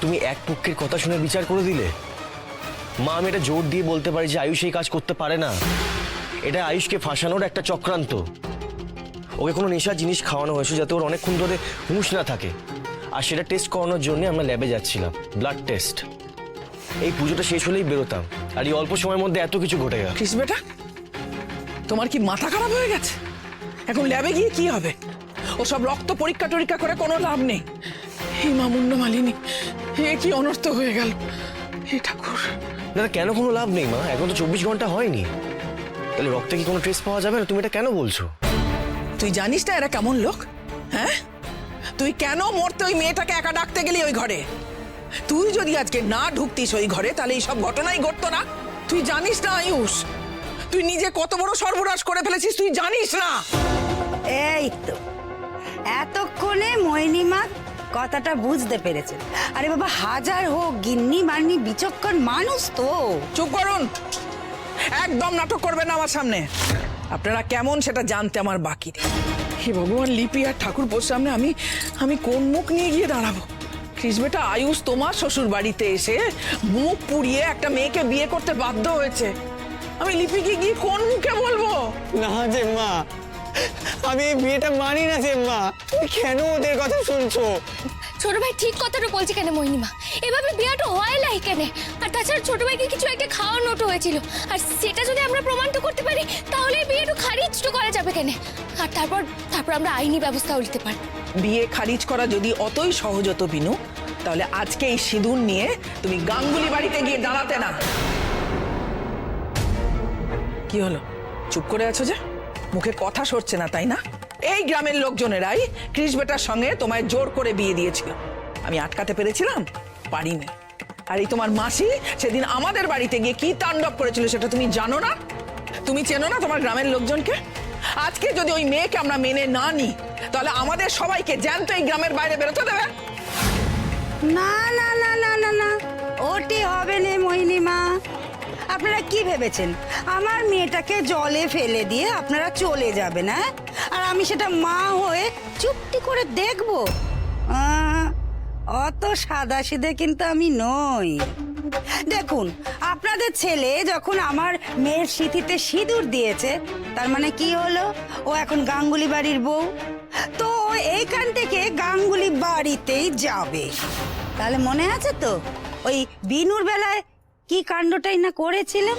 তুমি এক পক্ষের কথা শুনে বিচার করে দিলে। মা, আমি এটা জোর দিয়ে বলতে পারি যে আয়ুষ এই কাজ করতে পারে না। এটা আয়ুষকে ফাঁসানোর একটা চক্রান্ত। ওকে কোনো নেশার জিনিস খাওয়ানো হয়েছে যাতে ওর অনেকক্ষণ ধরে হুঁশ না থাকে। আর সেটা টেস্ট করানোর জন্য আমরা ল্যাবে যাচ্ছিলাম, ব্লাড টেস্ট। এই পুজোটা শেষ হলেই বেরোতাম, আর এই অল্প সময়ের মধ্যে এত কিছু ঘটে গেল। কৃষ বেটা, তোমার কি মাথা খারাপ হয়ে গেছে? এখন ল্যাবে গিয়ে কি হবে? ওসব রক্ত পরীক্ষা টরীক্ষা করে কোনো লাভ নেই। হে মা মুন্ড মালিনী, হে কি অনর্থ হয়ে গেল! হে ঠাকুর! দাদা, কেন কোনো লাভ নেই মা? এখন তো 24 ঘন্টা হয়নি। তাহলে রক্তে কি কোনো ট্রেস পাওয়া যাবে না? তুমি এটা কেন বলছো? তুই জানিস না এরা কেমন লোক? হ্যাঁ, তুই কেন মরতে ওই মেয়েটাকে একা ডাকতে গেলি ওই ঘরে? তুই যদি আজকে না ঢুকতিস ওই ঘরে তাহলে এইসব ঘটনাই ঘটতো না। তুই জানিস না আয়ুষ, তুই নিজে কত বড় সর্বনাশ করে ফেলেছিস, তুই জানিস না? এই তো এতক্ষণে মোহিনীমা কথাটা বুঝতে পেরেছে। আরে বাবা, হাজার হোক গিন্নি মান্নি বিচক্ষণ মানুষ তো। চুপ করুন, একদম নাটক করবেন না আমার সামনে। আপনারা কেমন সেটা জানতে আমার বাকি নেই। হে ভগবান, লিপি আর ঠাকুরপোর সামনে আমি কোন মুখ নিয়ে গিয়ে দাঁড়াবো? কৃষ বেটা, আয়ুষ তোমার শ্বশুর বাড়িতে এসে মুখ পুড়িয়ে একটা মেয়েকে বিয়ে করতে বাধ্য হয়েছে। আমি লিপিকে গিয়ে কোন মুখে বলবো? না যে মা, আমি এই বিয়েটা মানি না যে মা। তুমি কেন ওদের কথা শুনছো? ছোট ভাই ঠিক কথাটা বলছে কেন মহিনীমা? এভাবে বিয়েটা হয় নাই কেন? আর তাছাড়া ছোট ভাইকে কিছু একটা খাওয়ার নোট হয়েছিল, আর সেটা যদি আমরা প্রমাণটা করতে পারি তাহলে এই বিয়েটা খারিজ তো করা যাবে কেন? আর তারপর আমরা আইনি ব্যবস্থাও নিতে পারি। বিয়ে খারিজ করা যদি অতই সহজ হতো বিনু, তাহলে আজকে এই সিঁদুর নিয়ে তুমি গাঙ্গুলি বাড়িতে গিয়ে দাঁড়াতে না। কি হলো, চুপ করে আছো যে? মুখে কথা সরছে না তাই না? এই গ্রামের লোকজনেরাই কৃষ বেটার সঙ্গে তোমায় জোর করে বিয়ে দিয়েছিল। আমি আটকাতে পেরেছিলাম? পারিনি। আর এই তোমার মাসি সেদিন আমাদের বাড়িতে গিয়ে কি তাণ্ডব করেছিল সেটা তুমি জানো না? তুমি চেনো না তোমার গ্রামের লোকজনকে? আজকে যদি ওই মেয়েকে আমরা মেনে না নিই তাহলে আমাদের সবাইকে জ্যান্ত এই গ্রামের বাইরে বেরোতে দেবে? না না না না না না, ওটি হবে না মোহিনীমা। আপনারা কি ভেবেছেন আমার মেয়েটাকে জলে ফেলে দিয়ে আপনারা চলে যাবেন? হ্যাঁ, আর আমি সেটা মা হয়ে চুপটি করে দেখবো? অত সাদাসিধে কিন্তু আমি নই। দেখুন, আপনাদের ছেলে যখন আমার মেয়ের সিঁথিতে সিঁদুর দিয়েছে, তার মানে কি হলো? ও এখন গাঙ্গুলি বাড়ির বউ। তো ও এইখান থেকে গাঙ্গুলি বাড়িতেই যাবে। তাহলে মনে আছে তো ওই বিনুর বেলায় কি কাণ্ডটাই না করেছিলেন?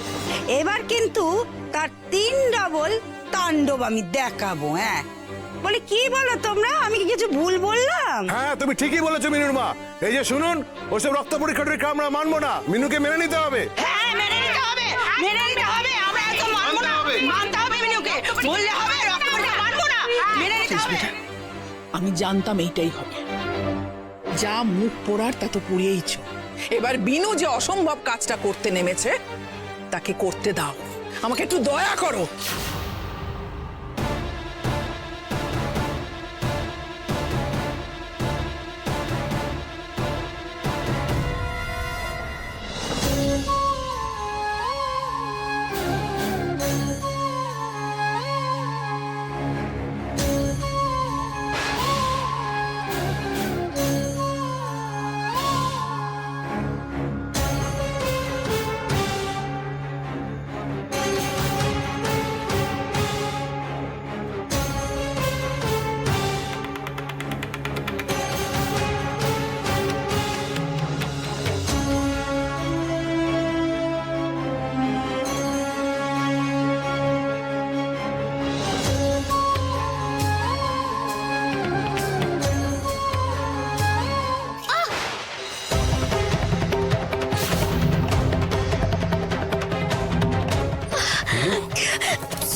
এবার কিন্তু তার 3 ডবল তাণ্ডব আমি দেখাবো। হ্যাঁ, বলে কি বলো তোমরা? আমি কি কিছু ভুল বললাম? হ্যাঁ, তুমি ঠিকই বলেছো মিনুর মা। এই যে শুনুন, ওইসব রক্ত পরীক্ষা টরীক্ষা আমরা মানবো না। মিনুকে মেনে নিতে হবে। হ্যাঁ, মেনে নিতে হবে, মেনে নিতে হবে। আমরা এত মানবো না, মানতে হবে মিনুকে। বললে হবে রক্ত পরীক্ষা মানবো না, মেনে নিতে হবে। আমি জানতাম এইটাই হবে। যা মুখ পোড়ার তা তো পুড়িয়েইছ। এবার বিনু যে অসম্ভব কাজটা করতে নেমেছে তাকে করতে দাও। আমাকে একটু দয়া করো।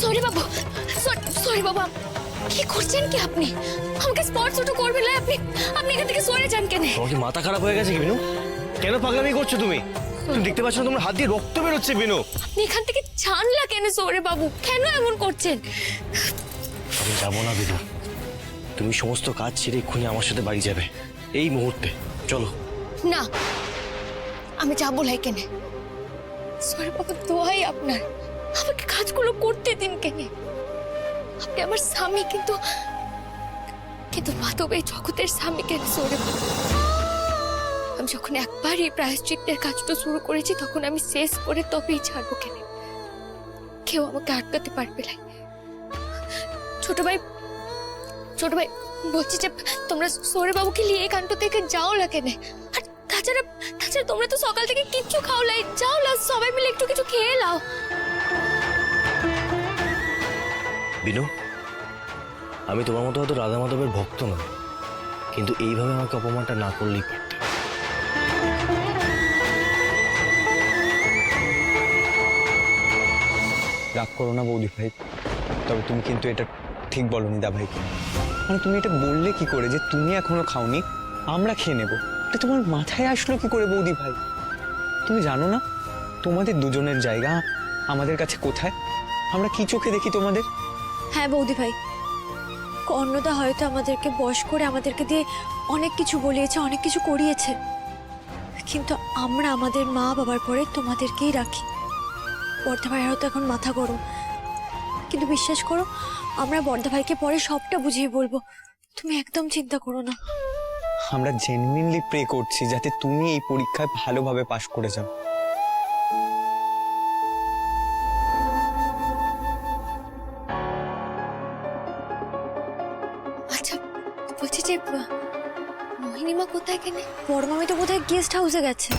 সরি বাবু, সরি বাবা। কি করছেন কি আপনি? আমাকে স্পট শুটও করবেন না আপনি? আপনি এখান থেকে সরে যান কেন? তোমার কি মাথা খারাপ হয়ে গেছে কি বিনু? কেন পাগলামি করছো তুমি? তুমি দেখতে পাচ্ছ না তোমার হাত দিয়ে রক্ত বেরোচ্ছে বিনু? আপনি এখান থেকে জানলা কেন সরে বাবু? কেন এমন করছেন? আমি যাবো না বিনু। তুমি সমস্ত কাজ ছেড়ে এক্ষুনি আমার সাথে বাড়ি যাবে, এই মুহূর্তে। চলো। না, আমি যাবো লাই কেন? সরে বাবু, দোয়াই আপনার, আমাকে কাজগুলো করতে দিন কেন? আপনি আমার স্বামী, কিন্তু মাধব এই জগতের স্বামী কেন? সরে বাবু, আমি যখন একবার এই প্রায়শ্চিত্তের কাজটা শুরু করেছি তখন আমি শেষ করে তবেই ছাড়বো কেন। কেউ আমাকে আটকাতে পারবে না। ছোট ভাই বলছি যে তোমরা সৌরভ বাবুকে নিয়ে এই কাণ্ড থেকে যাও না কেন? আর তাছাড়া তোমরা তো সকাল থেকে কিচ্ছু খাও লাই, যাও না সবাই মিলে একটু কিছু খেয়ে নাও। বিনু, আমি তোমার মতো হয়তো রাধা মাধবের ভক্ত না, কিন্তু এইভাবে আমাকে অপমানটা না করলেই পারতে। রাগ করো না বৌদি ভাই, তবে তুমি কিন্তু এটা ঠিক বলনি দা ভাই। মানে তুমি এটা বললে কি করে যে তুমি এখনো খাওনি, আমরা খেয়ে নেবো? এটা তোমার মাথায় আসলো কি করে বৌদি ভাই? তুমি জানো না তোমাদের দুজনের জায়গা আমাদের কাছে কোথায়? আমরা কি চোখে দেখি তোমাদের? হ্যাঁ বৌদি ভাই, অন্নদা হয়তো আমাদেরকে বশ করে আমাদেরকে দিয়ে অনেক কিছু বলিয়েছে, অনেক কিছু করিয়েছে, কিন্তু আমরা আমাদের মা বাবার পরে তোমাদেরকেই রাখি। বর্ধা ভাই হয়তো এখন মাথা গরম, কিন্তু বিশ্বাস করো আমরা বর্ধা ভাইকে পরে সবটা বুঝিয়ে বলবো, তুমি একদম চিন্তা করো না। আমরা জেনুইনলি প্রে করছি যাতে তুমি এই পরীক্ষায় ভালোভাবে পাশ করে যাও। আচ্ছা বলছি যে মোহিনীমা কোথায় কেন? বড় মামি তো বোধহয় গেস্ট হাউসে গেছে।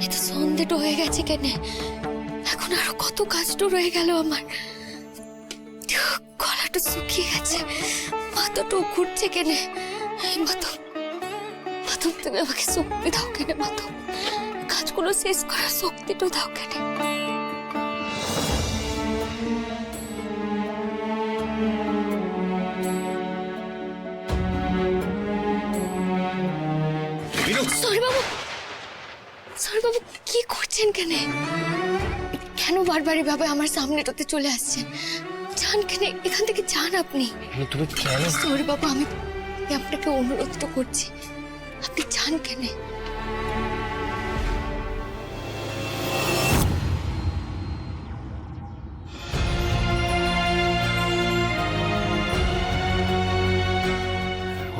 এত সন্দেহ হয়ে গেছে কেন? এখন আরো কত কাজটা রয়ে গেল আমার। গলাটা শুকিয়ে গেছে, মাথাটা ঘুরছে কেন? এই মাথা তুমি আমাকে শক্তি দাও কেন? মাথা কাজগুলো শেষ করার শক্তিটা দাও কেন? সৌরভ বাবু কি করছেন কেন? কেন বারবার এভাবে আমার সামনেটাতে চলে আসছেন? যান কেন, এখান থেকে যান আপনি। তুমি কেন? সৌরভ বাবু আমি আপনাকে অনুরোধ তো করছি, আপনি যান কেন?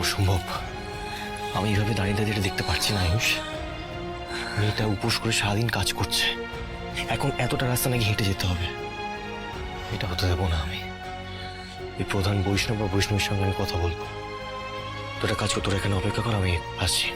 অসম্ভব, আমি এইভাবে দাঁড়িয়ে দাঁড়িয়ে দেখতে পারছি না আয়ুষ। মেয়েটা উপোস করে সারাদিন কাজ করছে, এখন এতটা রাস্তা নাকি হেঁটে যেতে হবে। এটা হতে দেবো না আমি। এই প্রধান বৈষ্ণব বা বৈষ্ণবের সঙ্গে আমি কথা বলবো। তোরা কাজ কর, তোরা এখানে অপেক্ষা কর, আমি আসছি।